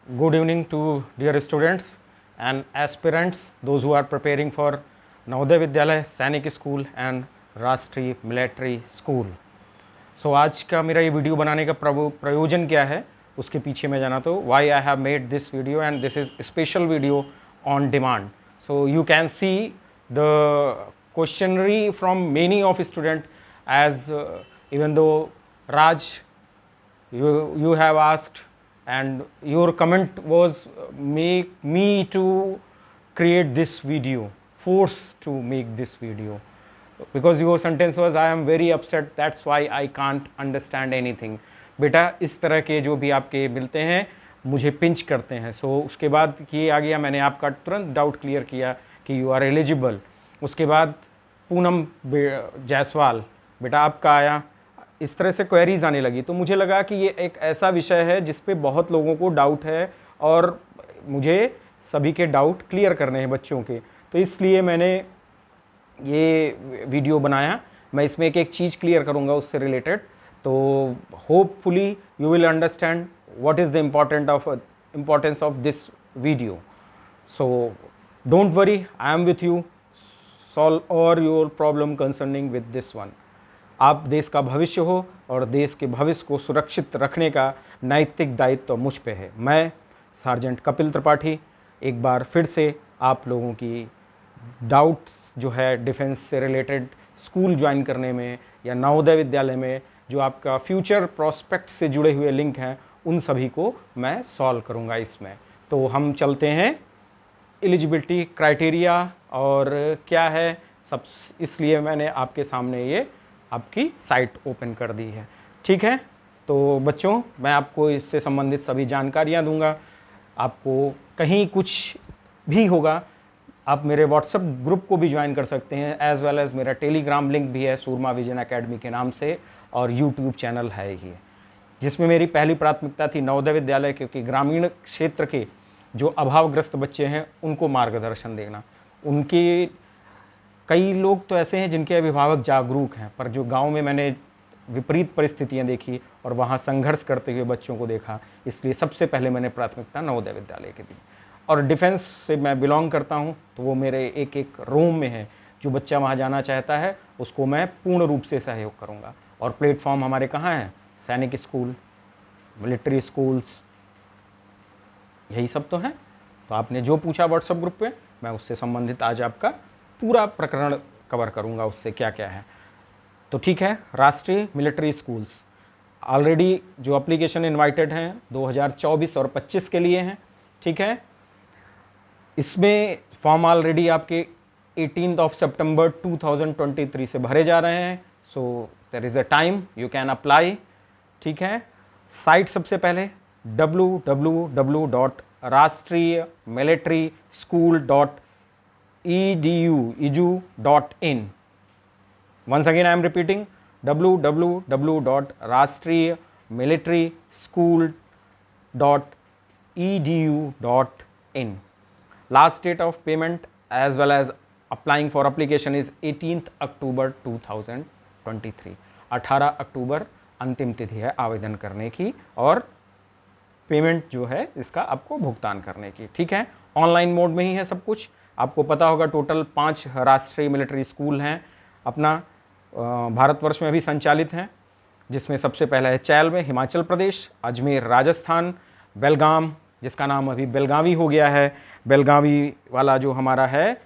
Good evening to dear students and aspirants, those who are preparing for Navodaya Vidyalaya, सैनिक school and राष्ट्रीय military school. सो आज का मेरा ये वीडियो बनाने का प्रयोजन क्या है, उसके पीछे मैं जाना तो why I have made this video and this is special video on demand. So you can see the questionnaire from many of student as even though Raj, you have asked and your comment was make me to create this video, force to make this video, because your sentence was I am very upset, that's why I can't understand anything। बेटा इस तरह के जो भी आपके मिलते हैं मुझे पिंच करते हैं। सो उसके बाद ये आ गया, मैंने आपका तुरंत डाउट क्लियर किया कि यू आर एलिजिबल। उसके बाद पूनम जायसवाल, बेटा आपका आया, इस तरह से क्वेरीज आने लगी। तो मुझे लगा कि ये एक ऐसा विषय है जिस पे बहुत लोगों को डाउट है और मुझे सभी के डाउट क्लियर करने हैं बच्चों के, तो इसलिए मैंने ये वीडियो बनाया। मैं इसमें एक एक चीज़ क्लियर करूँगा उससे रिलेटेड, तो hopefully you will understand what is the importance of this video. So don't worry, I am with you, solve all your problem concerning with this one. आप देश का भविष्य हो और देश के भविष्य को सुरक्षित रखने का नैतिक दायित्व तो मुझ पे है। मैं सार्जेंट कपिल त्रिपाठी एक बार फिर से आप लोगों की डाउट्स जो है डिफेंस से रिलेटेड, स्कूल ज्वाइन करने में या नवोदय विद्यालय में जो आपका फ्यूचर प्रोस्पेक्ट से जुड़े हुए लिंक हैं, उन सभी को मैं सॉल्व करूँगा इसमें। तो हम चलते हैं एलिजिबिलिटी क्राइटेरिया और क्या है सब, इसलिए मैंने आपके सामने ये आपकी साइट ओपन कर दी है। ठीक है, तो बच्चों मैं आपको इससे संबंधित सभी जानकारियाँ दूंगा। आपको कहीं कुछ भी होगा आप मेरे व्हाट्सएप ग्रुप को भी ज्वाइन कर सकते हैं, एज़ वेल एज़ मेरा टेलीग्राम लिंक भी है सूरमा विजन एकेडमी के नाम से, और यूट्यूब चैनल है ही, जिसमें मेरी पहली प्राथमिकता थी नवोदय विद्यालय, क्योंकि ग्रामीण क्षेत्र के जो अभावग्रस्त बच्चे हैं उनको मार्गदर्शन देना। उनके कई लोग तो ऐसे हैं जिनके अभिभावक जागरूक हैं, पर जो गांव में मैंने विपरीत परिस्थितियां देखी और वहां संघर्ष करते हुए बच्चों को देखा, इसलिए सबसे पहले मैंने प्राथमिकता नवोदय विद्यालय की दी। और डिफेंस से मैं बिलोंग करता हूं, तो वो मेरे एक एक रोम में है। जो बच्चा वहां जाना चाहता है उसको मैं पूर्ण रूप से सहयोग करूँगा। और प्लेटफॉर्म हमारे कहाँ हैं? सैनिक स्कूल, मिलिट्री स्कूल्स, यही सब तो हैं। तो आपने जो पूछा व्हाट्सएप ग्रुप पे, मैं उससे संबंधित आज आपका पूरा प्रकरण कवर करूंगा, उससे क्या क्या है। तो ठीक है, राष्ट्रीय मिलिट्री स्कूल्स ऑलरेडी जो एप्लीकेशन इनवाइटेड हैं 2024 और 25 के लिए हैं। ठीक है, इसमें फॉर्म ऑलरेडी आपके 18 सितंबर 2023 से भरे जा रहे हैं। So there is a time you can apply. ठीक है, साइट सबसे पहले www.rastriyamilitary-school.edu.in। Once again I am repeating, www.rastriyamilitary-school.edu.in। Last date of payment as well as applying for application is 18th October 2023। 18 अक्टूबर अंतिम तिथि है आवेदन करने की और पेमेंट जो है इसका आपको भुगतान करने की। ठीक है, ऑनलाइन मोड में ही है सब कुछ। आपको पता होगा टोटल 5 राष्ट्रीय मिलिट्री स्कूल हैं अपना भारतवर्ष में अभी संचालित हैं, जिसमें सबसे पहला है चैल में हिमाचल प्रदेश, अजमेर राजस्थान, बेलगाम जिसका नाम अभी बेलगावी हो गया है, बेलगावी वाला जो हमारा है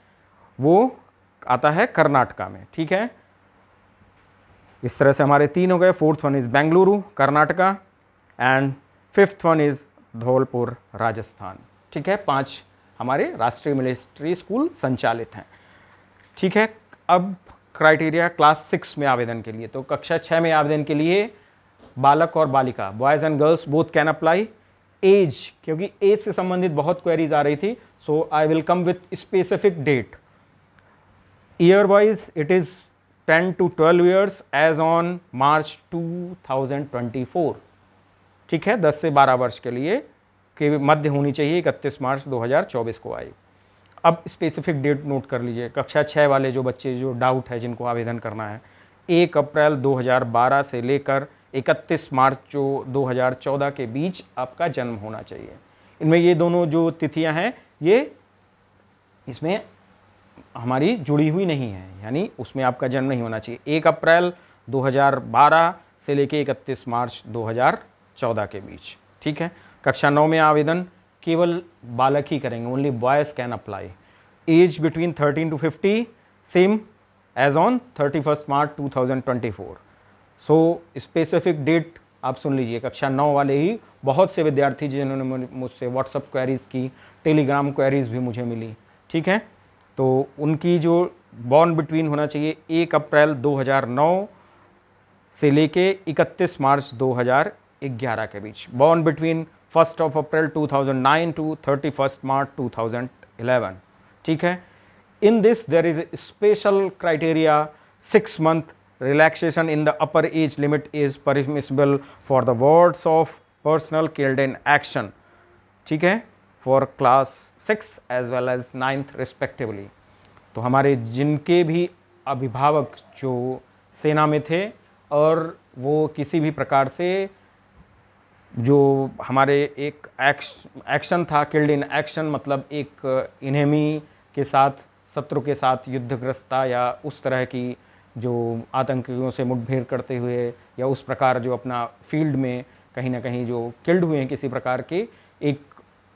वो आता है कर्नाटका में। ठीक है, इस तरह से हमारे 3 हो गए। 4th one is Bengaluru Karnataka and 5th one is Dholpur Rajasthan. ठीक है, 5 हमारे राष्ट्रीय मिलिट्री स्कूल संचालित हैं। ठीक है, अब क्राइटेरिया क्लास 6 में आवेदन के लिए, तो कक्षा 6 में आवेदन के लिए बालक और बालिका, boys and girls both can apply. Age, क्योंकि एज से संबंधित बहुत क्वेरीज आ रही थी, so I will come with specific date. Year wise it is 10 to 12 years age on March 2024। ठीक है, 10 से 12 वर्ष के लिए के मध्य होनी चाहिए, 31 मार्च 2024 को आई। अब स्पेसिफिक डेट नोट कर लीजिए। कक्षा 6 वाले जो बच्चे जो डाउट है जिनको आवेदन करना है, 1 अप्रैल 2012 से लेकर 31 मार्च जो 2014 के बीच आपका जन्म होना चाहिए। इनमें ये दोनों जो तिथियां हैं ये इसमें हमारी जुड़ी हुई नहीं है, यानी उसमें आपका जन्म नहीं होना चाहिए। 1 अप्रैल 2012 से लेके 31 मार्च 2014 के बीच, ठीक है। कक्षा 9 में आवेदन केवल बालक ही करेंगे, only boys can apply. Age between 13 to 50 same age on 31 March 2024। So specific date आप सुन लीजिए, कक्षा 9 वाले ही बहुत से विद्यार्थी जिन्होंने मुझसे व्हाट्सअप क्वेरीज़ की, टेलीग्राम क्वेरीज़ भी मुझे मिली, ठीक है। तो उनकी जो बॉर्न बिटवीन होना चाहिए 1 अप्रैल 2009 से लेके 31 मार्च 2011 के बीच, बॉर्न बिटवीन 1 अप्रैल 2009 टू 31 मार्च 2011, ठीक है। In this there is special criteria, 6 month relaxation in the upper age limit is permissible for the wards of personnel killed in action, ठीक है, for class 6 as well as 9th respectively। तो हमारे जिनके भी अभिभावक जो सेना में थे और वो किसी भी प्रकार से जो हमारे एक एक्शन था, किल्ड इन एक्शन, मतलब एक इनेमी के साथ, शत्रु के साथ युद्धग्रस्ता या उस तरह की जो आतंकियों से मुठभेड़ करते हुए या उस प्रकार जो अपना फील्ड में कहीं ना कहीं जो किल्ड हुए हैं किसी प्रकार के एक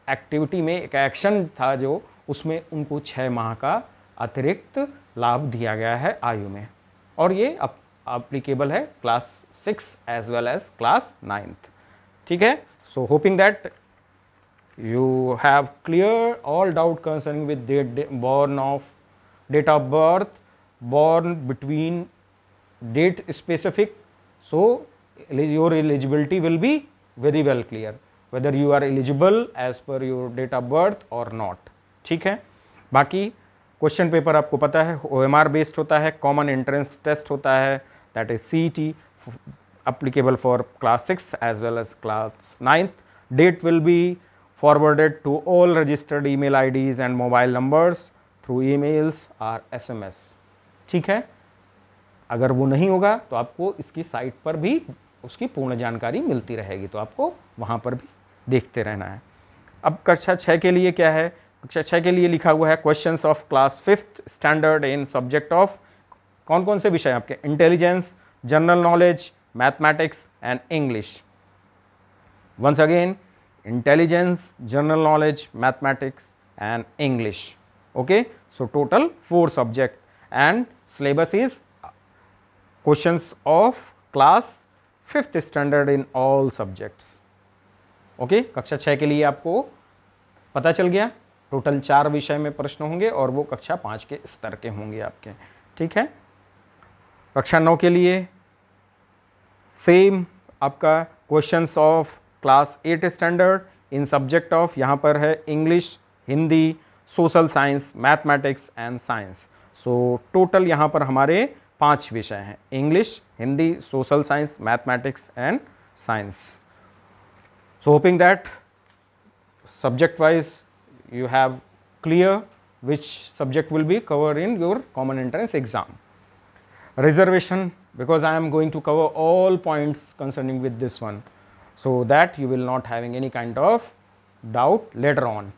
एक्टिविटी में, एक एक्शन था जो, उसमें उनको 6 माह का अतिरिक्त लाभ दिया गया है आयु में, और ये अप्लीकेबल है class 6 as well as class 9th, ठीक है। So hoping that you have clear all doubt concerning with date of birth, born between date specific, so your eligibility will be very well clear whether you are eligible as per your date of birth or not, ठीक है। बाकी question paper आपको पता है OMR based होता है, common entrance test होता है, that is CET applicable for class 6 as well as class 9th। date will be forwarded to all registered email IDs and mobile numbers through emails or SMS, ठीक है। अगर वो नहीं होगा तो आपको इसकी साइट पर भी उसकी पूर्ण जानकारी मिलती रहेगी, तो आपको वहाँ पर भी देखते रहना है। अब कक्षा 6 के लिए क्या है, कक्षा 6 के लिए लिखा हुआ है questions of class 5th standard in subject of, कौन कौन से विषय आपके, intelligence, general knowledge, mathematics and English. Once again, intelligence, general knowledge, mathematics and English, okay। So total 4 subject and syllabus is questions of class 5th standard in all subjects, okay। कक्षा 6 के लिए आपको पता चल गया, टोटल 4 विषय में प्रश्न होंगे और वो कक्षा 5 के स्तर के होंगे आपके, ठीक है। कक्षा 9 के लिए सेम आपका questions of class 8 standard in subject of, यहाँ पर है English, Hindi, social science, mathematics and science. So total यहाँ पर हमारे 5 विषय हैं, English, Hindi, social science, mathematics and science. So hoping that subject wise you have clear which subject will be covered in your common entrance exam. Reservation, because I am going to cover all points concerning with this one, so that you will not having any kind of doubt later on।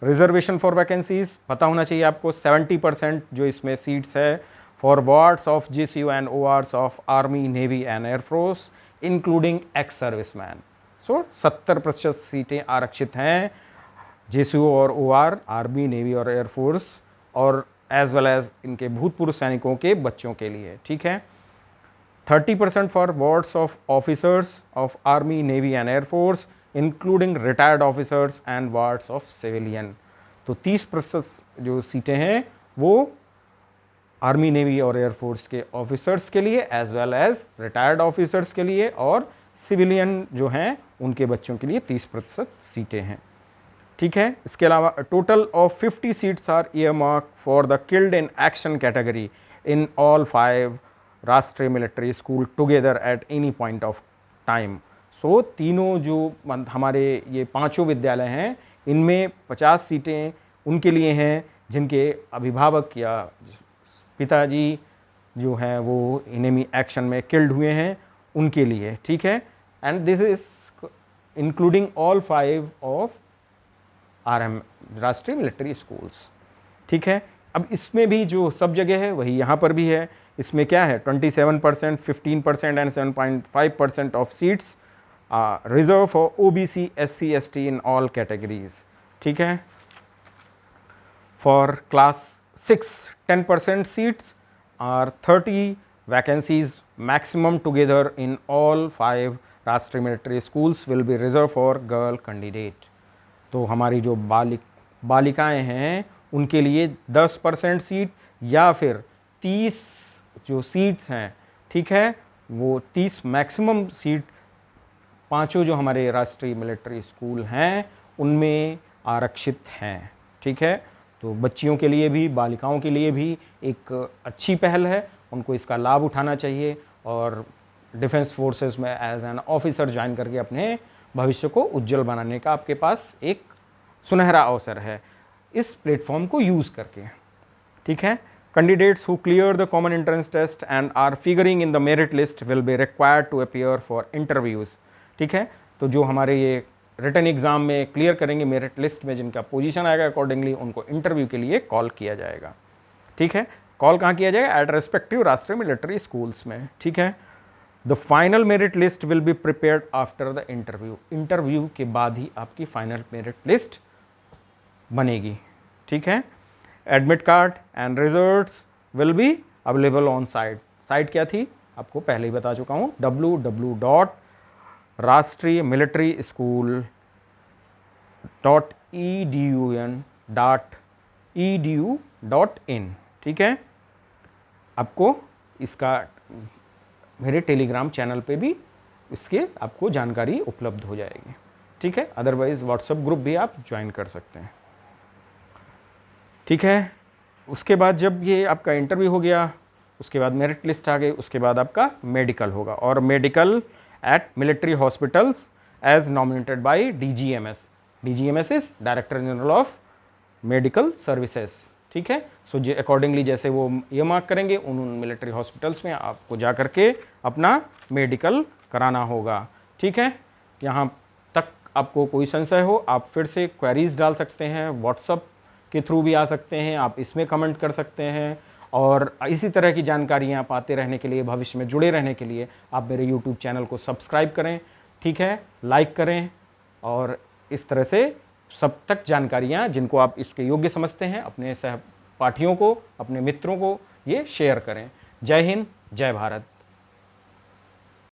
Reservation for vacancies पता होना चाहिए आपको, 70% जो इसमें seats है for wards of GCU and ORs of army, navy and air force including ex serviceman. So 70% सीटें आरक्षित हैं GCU और OR, आर्मी, नेवी और एयरफोर्स, और एज वेल एज इनके भूतपूर्व सैनिकों के बच्चों के लिए, ठीक है। 30% for wards of officers of army, navy and air force including retired officers and wards of civilian. तो 30% जो सीटें हैं वो आर्मी, नेवी और एयरफोर्स के ऑफिसर्स के लिए as well as retired officers के लिए, और सिविलियन जो हैं उनके बच्चों के लिए 30% सीटें हैं, ठीक है। इसके अलावा total of 50 seats are earmarked for the killed in action category in all 5 राष्ट्रीय military school together at any point of time. So तीनों जो हमारे ये 5 विद्यालय हैं इनमें 50 सीटें उनके लिए हैं जिनके अभिभावक या पिताजी जो हैं वो इनेमी एक्शन में किल्ड हुए हैं, उनके लिए, ठीक है। And this is including all 5 of RM राष्ट्रीय मिलिट्री स्कूल्स। ठीक है, अब इसमें भी जो सब जगह है वही यहाँ पर भी है। इसमें क्या है, 27%, 15% and 7.5% of seats reserve for OBC, SC, ST in all categories. ठीक है, for class 6 10% seats are 30 vacancies maximum together in all 5 राष्ट्रीय military schools will be reserve for girl candidate. तो हमारी जो बालिकाएं हैं उनके लिए 10% सीट या फिर 30 जो सीट्स हैं, ठीक है, वो 30 मैक्सिमम सीट पांचों जो हमारे राष्ट्रीय मिलिट्री स्कूल हैं उनमें आरक्षित हैं। ठीक है, तो बच्चियों के लिए भी, बालिकाओं के लिए भी एक अच्छी पहल है, उनको इसका लाभ उठाना चाहिए और डिफेंस फोर्सेस में एज एन ऑफिसर ज्वाइन करके अपने भविष्य को उज्जवल बनाने का आपके पास एक सुनहरा अवसर है इस प्लेटफॉर्म को यूज़ करके। ठीक है, candidates who clear the common entrance test and are figuring in the merit list will be required to appear for interviews. ठीक है, तो जो हमारे ये रिटन एग्ज़ाम में क्लियर करेंगे मेरिट लिस्ट में, जिनका पोजीशन आएगा अकॉर्डिंगली उनको इंटरव्यू के लिए कॉल किया जाएगा। ठीक है, कॉल कहाँ किया जाएगा, एट रेस्पेक्टिव राष्ट्रीय मिलिट्री स्कूल्स में। ठीक है, the final merit list will be prepared after the interview. Interview के बाद ही आपकी फाइनल मेरिट लिस्ट बनेगी। ठीक है, admit card and results will be available on site. Site क्या थी, आपको पहले ही बता चुका हूँ, www.rastriya-military-school.edu.in। ठीक है, आपको इसका मेरे टेलीग्राम चैनल पे भी इसके आपको जानकारी उपलब्ध हो जाएगी। ठीक है, अदरवाइज़ व्हाट्सएप ग्रुप भी आप ज्वाइन कर सकते हैं। ठीक है, उसके बाद जब ये आपका इंटरव्यू हो गया, उसके बाद मेरिट लिस्ट आ गई, उसके बाद आपका मेडिकल होगा और medical at military hospitals as nominated by DGMS। DGMS is director general of medical services. ठीक है, सो जे अकॉर्डिंगली जैसे वो ये मार्क करेंगे उन मिलिट्री हॉस्पिटल्स में आपको जा करके अपना मेडिकल कराना होगा। ठीक है, यहाँ तक आपको कोई संशय हो आप फिर से क्वेरीज डाल सकते हैं, व्हाट्सअप के थ्रू भी आ सकते हैं, आप इसमें कमेंट कर सकते हैं और इसी तरह की जानकारियाँ पाते रहने के लिए, भविष्य में जुड़े रहने के लिए आप मेरे YouTube चैनल को सब्सक्राइब करें। ठीक है, लाइक करें और इस तरह से सब तक जानकारियाँ जिनको आप इसके योग्य समझते हैं अपने सहपाठियों को, अपने मित्रों को ये शेयर करें। जय हिंद, जय भारत।